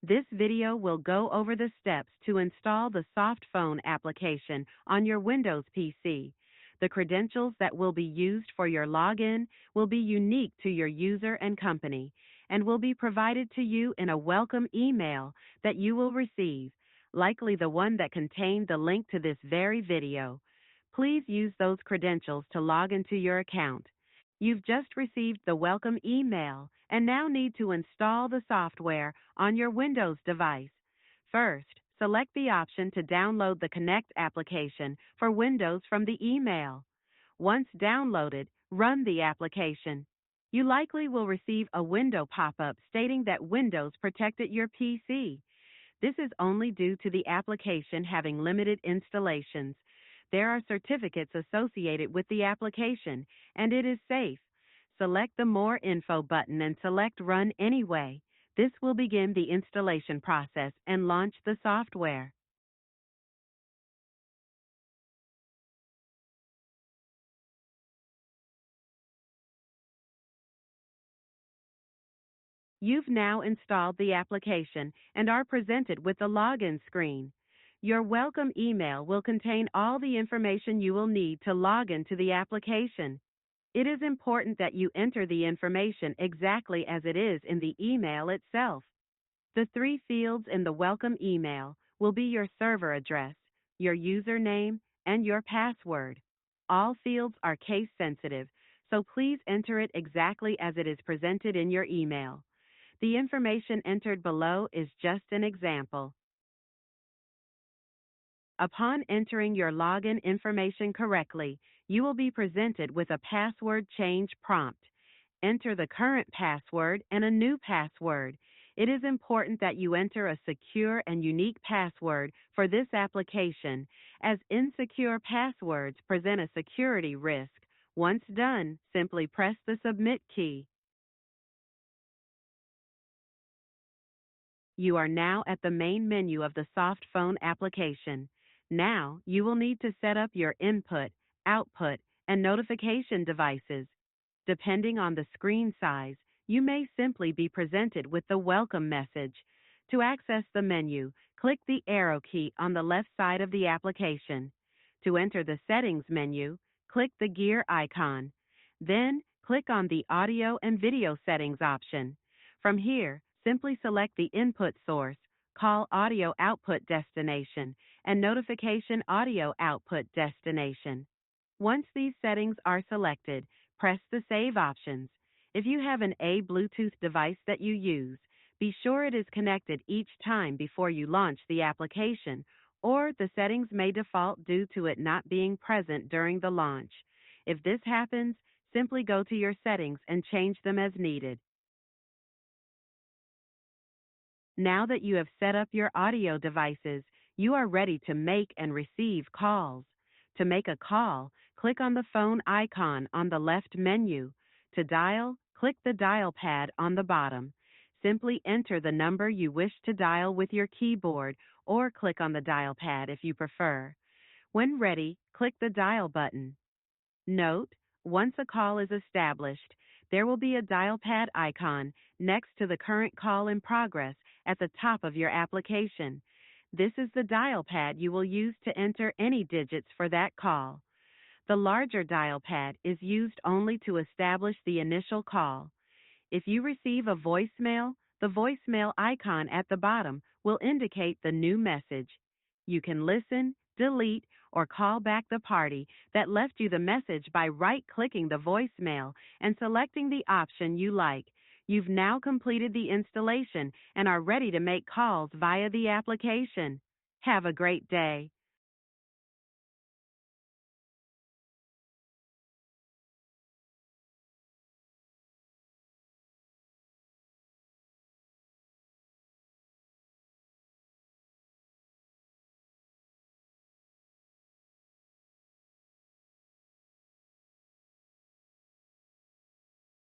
This video will go over the steps to install the Softphone application on your Windows PC. The credentials that will be used for your login will be unique to your user and company and will be provided to you in a welcome email that you will receive, likely the one that contained the link to this very video. Please use those credentials to log into your account. You've just received the welcome email and now need to install the software on your Windows device. First, select the option to download the Connect application for Windows from the email. Once downloaded, run the application. You likely will receive a window pop-up stating that Windows protected your PC. This is only due to the application having limited installations. There are certificates associated with the application, and it is safe. Select the More Info button and select Run Anyway. This will begin the installation process and launch the software. You've now installed the application and are presented with the login screen. Your welcome email will contain all the information you will need to log into the application. It is important that you enter the information exactly as it is in the email itself. The 3 fields in the welcome email will be your server address, your username, and your password. All fields are case sensitive, so please enter it exactly as it is presented in your email. The information entered below is just an example. Upon entering your login information correctly, you will be presented with a password change prompt. Enter the current password and a new password. It is important that you enter a secure and unique password for this application, as insecure passwords present a security risk. Once done, simply press the Submit key. You are now at the main menu of the Softphone application. Now, you will need to set up your input, output, and notification devices. Depending on the screen size, you may simply be presented with the welcome message. To access the menu, click the arrow key on the left side of the application. To enter the settings menu, click the gear icon. Then, click on the audio and video settings option. From here, simply select the input source, call audio output destination, and notification audio output destination. Once these settings are selected, press the Save options. If you have an A Bluetooth device that you use, be sure it is connected each time before you launch the application, or the settings may default due to it not being present during the launch. If this happens, simply go to your settings and change them as needed. Now that you have set up your audio devices, you are ready to make and receive calls. To make a call, click on the phone icon on the left menu. To dial, click the dial pad on the bottom. Simply enter the number you wish to dial with your keyboard or click on the dial pad if you prefer. When ready, click the dial button. Note, once a call is established, there will be a dial pad icon next to the current call in progress at the top of your application. This is the dial pad you will use to enter any digits for that call. The larger dial pad is used only to establish the initial call. If you receive a voicemail, the voicemail icon at the bottom will indicate the new message. You can listen, delete, or call back the party that left you the message by right-clicking the voicemail and selecting the option you like. You've now completed the installation and are ready to make calls via the application. Have a great day.